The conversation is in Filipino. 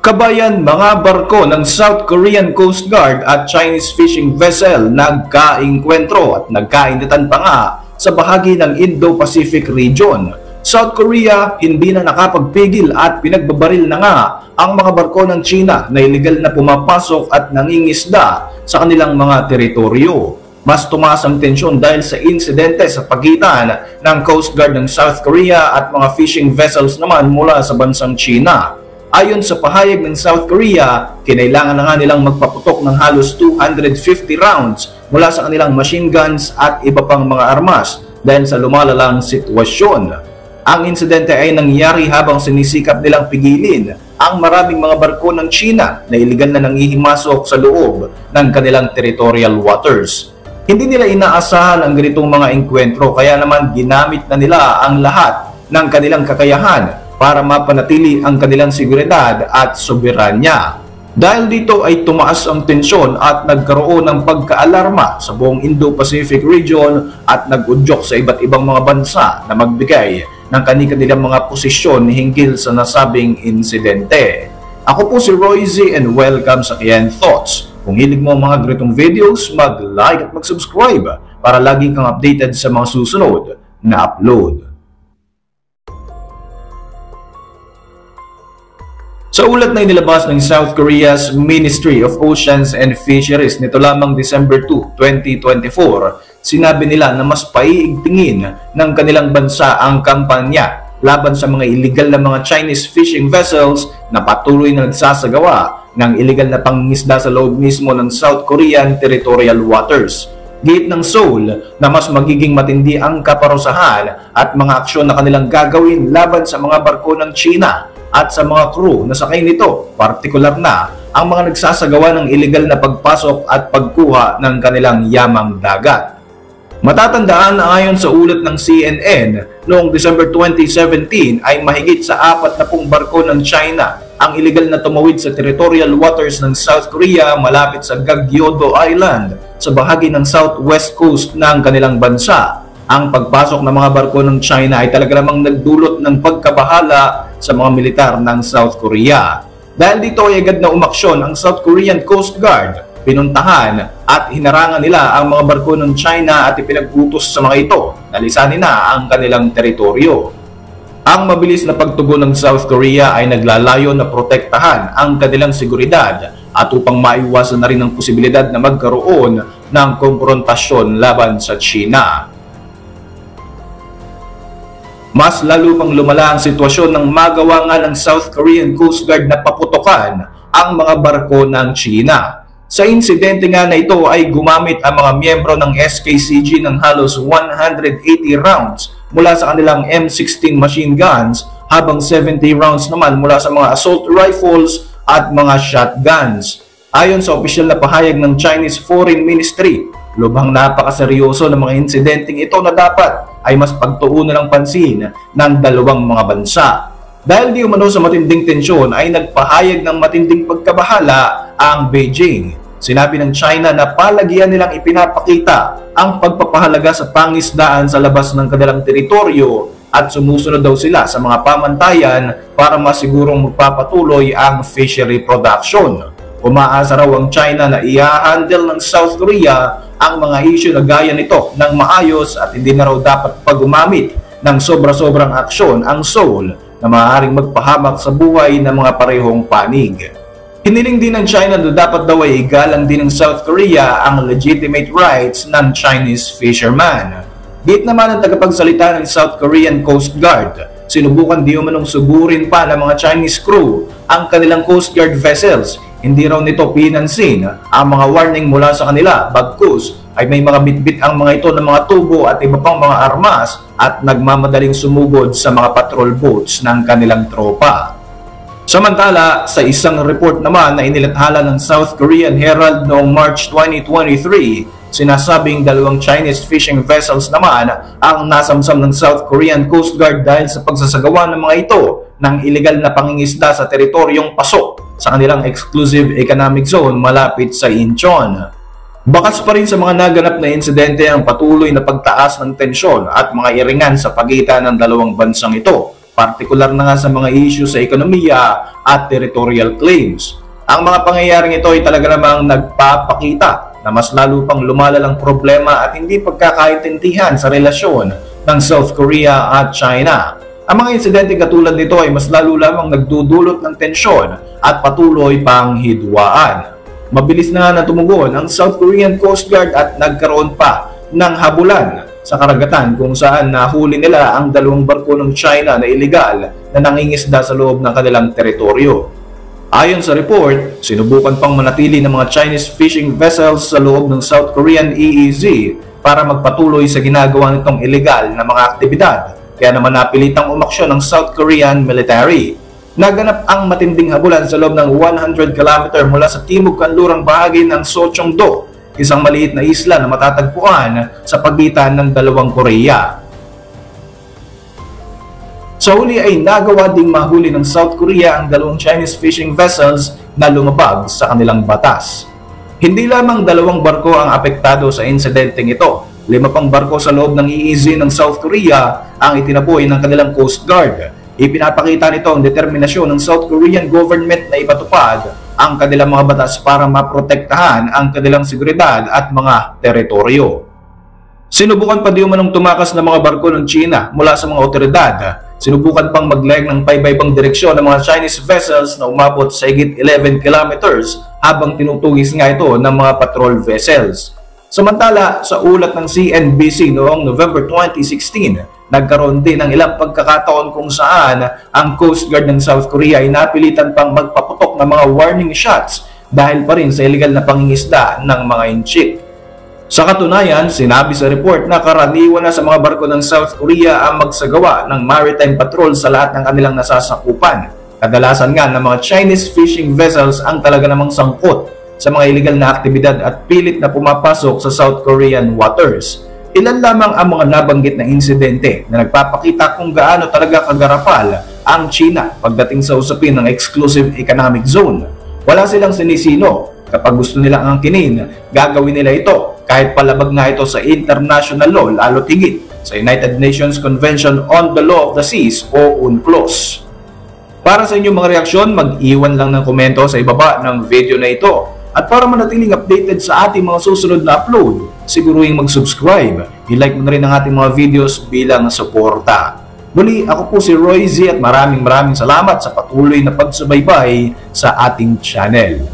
Kabayan, mga barko ng South Korean Coast Guard at Chinese fishing vessel nagkaengkwentro at nagkainitan pa nga sa bahagi ng Indo-Pacific region. South Korea hindi na nakapagpigil at pinagbabaril na nga ang mga barko ng China na iligal na pumapasok at nangingisda sa kanilang mga teritoryo. Mas tumaas ang tensyon dahil sa insidente sa pagitan ng Coast Guard ng South Korea at mga fishing vessels naman mula sa bansang China. Ayon sa pahayag ng South Korea, kinailangan na nga nilang magpaputok ng halos 250 rounds mula sa kanilang machine guns at iba pang mga armas dahil sa lumalalang sitwasyon. Ang insidente ay nangyari habang sinisikap nilang pigilin ang maraming mga barko ng China na iligal na nangihimasok sa loob ng kanilang territorial waters. Hindi nila inaasahan ang ganitong mga engkwentro kaya naman ginamit na nila ang lahat ng kanilang kakayahan para mapanatili ang kanilang seguridad at soberanya. Dahil dito ay tumaas ang tensyon at nagkaroon ng pagkaalarma sa buong Indo-Pacific region at nag-udyok sa iba't ibang mga bansa na magbigay ng kanilang mga posisyon hinggil sa nasabing insidente. Ako po si Roy Z and welcome sa Kian Thoughts. Kung hilig mo ang mga ganitong videos, mag-like at mag-subscribe para lagi kang updated sa mga susunod na upload. Sa ulat na inilabas ng South Korea's Ministry of Oceans and Fisheries nito lamang December 2, 2024, sinabi nila na mas paiigtingin ng kanilang bansa ang kampanya laban sa mga illegal na mga Chinese fishing vessels na patuloy na nagsasagawa ng illegal na pangingisda sa loob mismo ng South Korean territorial waters. Giit ng Seoul na mas magiging matindi ang kaparusahan at mga aksyon na kanilang gagawin laban sa mga barko ng China at sa mga crew na sakay nito, partikular na ang mga nagsasagawa ng illegal na pagpasok at pagkuha ng kanilang yamang dagat. Matatandaan na ayon sa ulat ng CNN, noong December 2017 ay mahigit sa 40 barko ng China ang illegal na tumawid sa territorial waters ng South Korea malapit sa Gagyodo Island sa bahagi ng southwest coast ng kanilang bansa. Ang pagpasok ng mga barko ng China ay talaga namang nagdulot ng pagkabahala sa mga militar ng South Korea. Dahil dito ay agad na umaksyon ang South Korean Coast Guard, pinuntahan at hinarangan nila ang mga barko ng China at ipinag-utos sa mga ito na lisanin na ang kanilang teritoryo. Ang mabilis na pagtugon ng South Korea ay naglalayo na protektahan ang kanilang seguridad at upang maiwasan na rin ang posibilidad na magkaroon ng komprontasyon laban sa China. Mas lalo pang lumala ang sitwasyon ng magawa nga ng South Korean Coast Guard na paputokan ang mga barko ng China. Sa insidente nga na ito ay gumamit ang mga miyembro ng SKCG ng halos 180 rounds mula sa kanilang M16 machine guns habang 70 rounds naman mula sa mga assault rifles at mga shotguns. Ayon sa opisyal na pahayag ng Chinese Foreign Ministry, lubhang napakaseryoso ng mga insidenteng ito na dapat ay mas pagtuunan ng pansin ng dalawang mga bansa. Dahil di umano sa matinding tensyon ay nagpahayag ng matinding pagkabahala ang Beijing. Sinabi ng China na palagyan nilang ipinapakita ang pagpapahalaga sa pangisdaan sa labas ng kanilang teritoryo at sumusunod daw sila sa mga pamantayan para masigurong magpapatuloy ang fishery production. Umaasa raw ang China na i-handle ng South Korea ang mga issue na gaya nito ng maayos at hindi na raw dapat pag-gumamit ng sobra-sobrang aksyon ang Seoul na maaaring magpahamak sa buhay ng mga parehong panig. Hiniling din ng China na dapat daw ay igalang din ng South Korea ang legitimate rights ng Chinese fisherman. Giit naman ang tagapagsalita ng South Korean Coast Guard, sinubukan di umanong sugurin pa ng mga Chinese crew ang kanilang Coast Guard vessels. Hindi raw nito pinansin ang mga warning mula sa kanila, bagkus ay may mga bitbit ang mga ito ng mga tubo at iba pang mga armas at nagmamadaling sumugod sa mga patrol boats ng kanilang tropa. Samantala, sa isang report naman na inilathala ng South Korean Herald noong March 2023, sinasabing dalawang Chinese fishing vessels naman ang nasamsam ng South Korean Coast Guard dahil sa pagsasagawa ng mga ito ng iligal na pangingisda sa teritoryong pasok sa kanilang exclusive economic zone malapit sa Incheon. Bakas pa rin sa mga naganap na insidente ang patuloy na pagtaas ng tensyon at mga iringan sa pagitan ng dalawang bansang ito. partikular na nga sa mga issue sa ekonomiya at territorial claims. Ang mga pangyayaring ito ay talaga namang nagpapakita na mas lalo pang lumalalang problema at hindi pagkakaintindihan sa relasyon ng South Korea at China. Ang mga insidente katulad nito ay mas lalo lamang nagdudulot ng tensyon at patuloy pang hidwaan. Mabilis na nga tumugon ang South Korean Coast Guard at nagkaroon pa ng habulan sa karagatan kung saan nahuli nila ang dalawang barko ng China na iligal na nangingisda sa loob ng kanilang teritoryo. Ayon sa report, sinubukan pang manatili ng mga Chinese fishing vessels sa loob ng South Korean EEZ para magpatuloy sa ginagawa nitong iligal na mga aktibidad, kaya naman napilitang umaksyon ng South Korean military. Naganap ang matinding habulan sa loob ng 100 km mula sa timog-kanlurang bahagi ng Socheong-do, isang maliit na isla na matatagpuan sa pagitan ng dalawang Korea. Sa huli ay nagawa ding mahuli ng South Korea ang dalawang Chinese fishing vessels na lumabag sa kanilang batas. Hindi lamang dalawang barko ang apektado sa insidenteng ito. 5 pang barko sa loob ng EEZ ng South Korea ang itinaboy ng kanilang Coast Guard. Ipinapakita nito ang determinasyon ng South Korean government na ipatupad ang kanilang mga batas para maprotektahan ang kanilang seguridad at mga teritoryo. Sinubukan pa di umanong tumakas ng mga barko ng China mula sa mga otoridad. Sinubukan pang maglayag ng paiba-ibang direksyon ng mga Chinese vessels na umabot sa higit 11 kilometers habang tinutugis nga ito ng mga patrol vessels. Samantala, sa ulat ng CNBC noong November 2016, nagkaroon din ng ilang pagkakataon kung saan ang Coast Guard ng South Korea ay napilitan pang magpaputok ng mga warning shots dahil pa rin sa illegal na pangingisda ng mga inchik. Sa katunayan, sinabi sa report na karaniwan na sa mga barko ng South Korea ang magsagawa ng maritime patrol sa lahat ng kanilang nasasakupan. Kadalasan nga ng mga Chinese fishing vessels ang talaga namang sangkot sa mga illegal na aktibidad at pilit na pumapasok sa South Korean waters. Ilan lamang ang mga nabanggit na insidente na nagpapakita kung gaano talaga kagarapal ang China pagdating sa usapin ng exclusive economic zone. Wala silang sinisino. Kapag gusto nilang angkinin, gagawin nila ito kahit palabag nga ito sa international law, lalo tigit sa United Nations Convention on the Law of the Seas o UNCLOS. Para sa inyong mga reaksyon, mag-iwan lang ng komento sa ibaba ng video na ito. At para manatiling updated sa ating mga susunod na upload, siguruhin mag-subscribe. I-like mo na rin ang ating mga videos bilang suporta. Muli, ako po si Roy Z at maraming salamat sa patuloy na pagsubaybay sa ating channel.